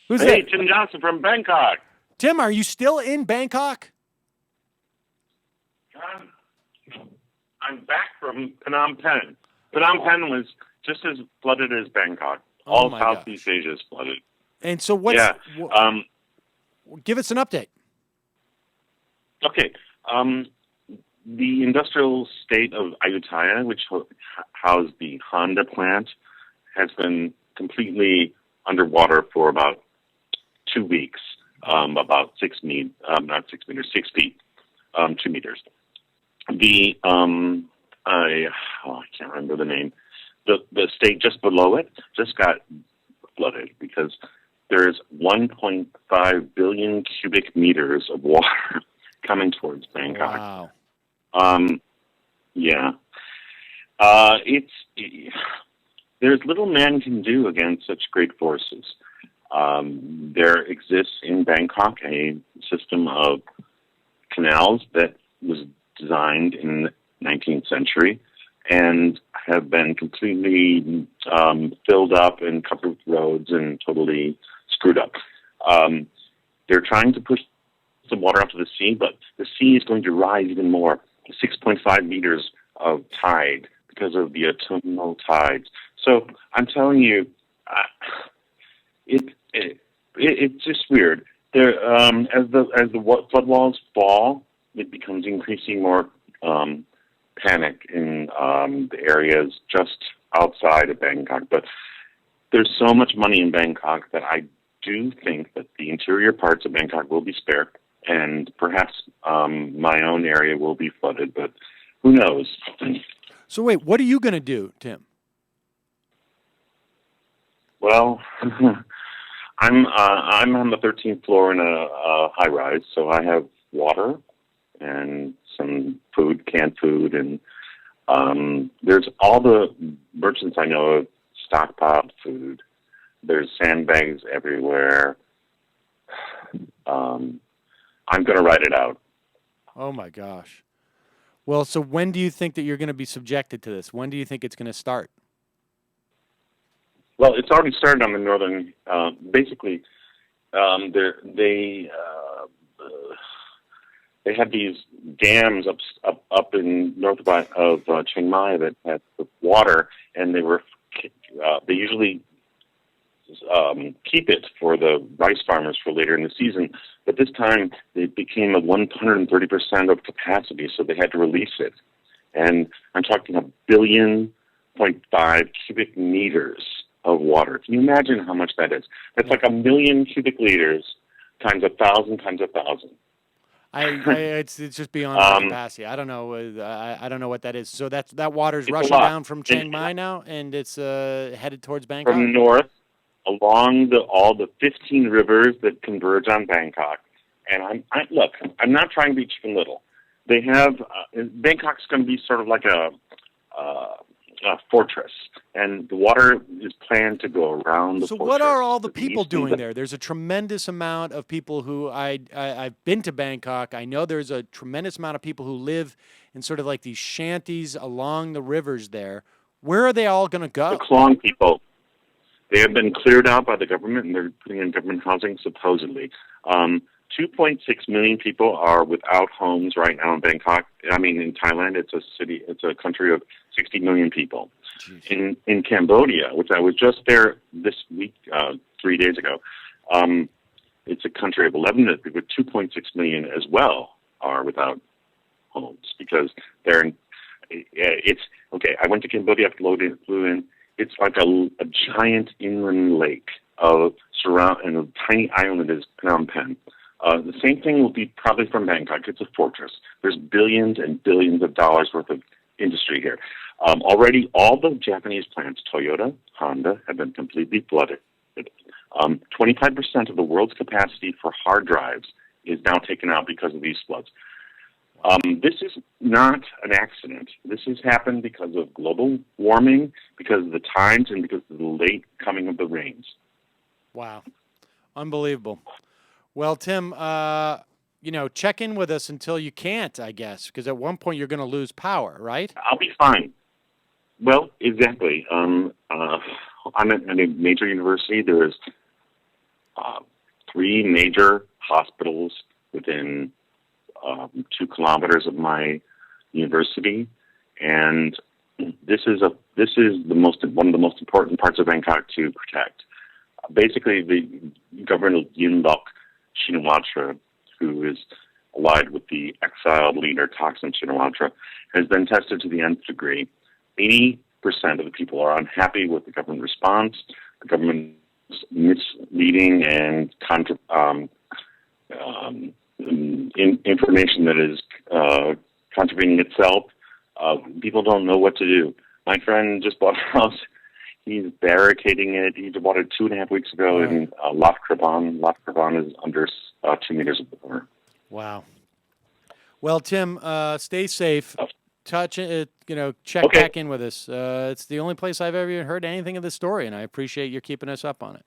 Who's Hey, that? Tim Johnson from Bangkok. Tim, are you still in Bangkok? John, I'm back from Phnom Penh. Phnom Penh was just as flooded as Bangkok. Oh All my Southeast gosh. Asia is flooded. And so what's Yeah. give us an update. Okay. The industrial state of Ayutthaya, which housed the Honda plant, has been completely underwater for about 2 weeks. About 6 meters, not 6 meters, 6 feet, 2 meters. I can't remember the name. The state just below it just got flooded because there's 1.5 billion cubic meters of water coming towards Bangkok. Wow. Yeah. There's little man can do against such great forces. There exists in Bangkok a system of canals that was designed in the 19th century and have been completely filled up and covered with roads and totally screwed up. They're trying to push some water out to the sea, but the sea is going to rise even more, 6.5 meters of tide because of the autumnal tides. So I'm telling you, it's just weird. There, as the flood walls fall, it becomes increasingly more panic in the areas just outside of Bangkok. But there's so much money in Bangkok that I do think that the interior parts of Bangkok will be spared, and perhaps my own area will be flooded. But who knows? So wait, what are you going to do, Tim? Well, I'm on the 13th floor in a high rise, so I have water and some food, canned food, and there's all the merchants I know of stockpiled food. There's sandbags everywhere. I'm going to write it out. Oh my gosh. Well, so when do you think that you're going to be subjected to this? When do you think it's going to start? Well, it's already started on the northern. Basically, they have these dams up in north of Chiang Mai that had the water, and they usually keep it for the rice farmers for later in the season. But this time, it became a 130% of capacity, so they had to release it. And I'm talking 1.5 billion cubic meters of water. Can you imagine how much that is? That's like 1 million cubic liters times 1,000 times 1,000. It's just beyond my capacity. I don't know. I don't know what that is. So that water's rushing down from Chiang Mai now, and it's headed towards Bangkok. From north, along all the 15 rivers that converge on Bangkok. And look, I'm not trying to be Chicken Little. They have Bangkok's going to be sort of like a fortress, and the water is planned to go around the fortress. So what are all the people doing there? There's a tremendous amount of people who I've been to Bangkok. I know there's a tremendous amount of people who live in sort of like these shanties along the rivers there. Where are they all going to go? The Klong people. They have been cleared out by the government, and they're putting in government housing, supposedly. 2.6 million people are without homes right now in Bangkok. I mean, in Thailand, it's a country of 60 million people. Jeez. In Cambodia, which I was just there this week, 3 days ago, it's a country of 11 million people. 2.6 million as well are without homes because it's okay. I went to Cambodia, flew in. It's like a giant inland lake and a tiny island that is Phnom Penh. The same thing will be probably from Bangkok. It's a fortress. There's billions and billions of dollars worth of industry here. Already, all the Japanese plants, Toyota, Honda, have been completely flooded. 25% of the world's capacity for hard drives is now taken out because of these floods. This is not an accident. This has happened because of global warming, because of the tides, and because of the late coming of the rains. Wow. Unbelievable. Well, Tim, check in with us until you can't, I guess, because at one point you're going to lose power, right? I'll be fine. Well, exactly. I'm at a major university. There's uh, three major hospitals within 2 kilometers of my university, and this is one of the most important parts of Bangkok to protect. Basically, the Governor Yingluck Shinawatra, who is allied with the exiled leader Thaksin Shinawatra, has been tested to the nth degree. 80% of the people are unhappy with the government response. The government's misleading and information that is contravening itself. People don't know what to do. My friend just bought a house. He's barricading it. He bought it 2.5 weeks ago in Lot Kraban. Lot Kraban is under 2 meters of water. Wow. Well, Tim, stay safe. Check Okay. back in with us. It's the only place I've ever heard anything of this story, and I appreciate you keeping us up on it.